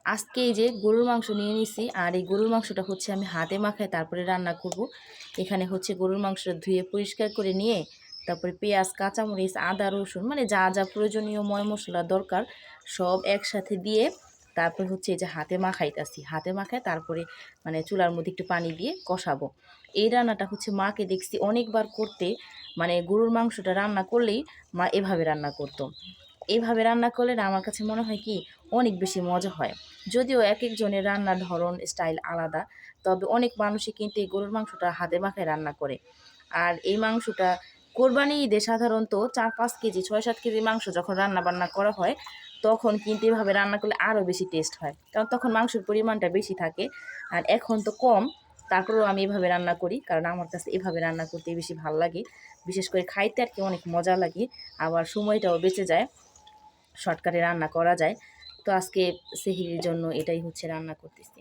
আজকে এই যে গরুর মাংস নিয়ে নিছি, আর এই গরুর মাংসটা হচ্ছে আমি হাতে মাখায় তারপরে রান্না করব। এখানে হচ্ছে গরুর মাংসটা ধুয়ে পরিষ্কার করে নিয়ে তারপরে পেঁয়াজ, কাঁচামরিচ, আদা, রসুন মানে যা যা প্রয়োজনীয় ময় মশলা দরকার সব একসাথে দিয়ে তারপর হচ্ছে এই যে হাতে মাখাইতাছি। হাতে মাখায় তারপরে মানে চুলার মধ্যে একটু পানি দিয়ে কষাবো। এই রান্নাটা হচ্ছে মাকে দেখছি অনেকবার করতে, মানে গরুর মাংসটা রান্না করলেই মা এভাবে রান্না করতো। এইভাবে রান্না করলে না আমার কাছে মনে হয় কি অনেক বেশি মজা হয়। যদিও এক একজনের রান্নার ধরন স্টাইল আলাদা, তবে অনেক মানুষই কিন্তু এই গরুর মাংসটা হাতে মাখায় রান্না করে। আর এই মাংসটা কোরবানি ঈদে সাধারণত 4-5 কেজি 6-7 কেজি মাংস যখন রান্না বান্না করা হয় তখন কিন্তু এভাবে রান্না করলে আরও বেশি টেস্ট হয়, কারণ তখন মাংসের পরিমাণটা বেশি থাকে। আর এখন তো কম, তারপরেও আমি এভাবে রান্না করি কারণ আমার কাছে এভাবে রান্না করতে বেশি ভালো লাগে। বিশেষ করে খাইতে আর কি অনেক মজা লাগে, আবার সময়টাও বেঁচে যায়, শর্টকাটে রান্না করা যায়। তো আজকে সেহরির জন্য এটাই হচ্ছে রান্না করতেছি।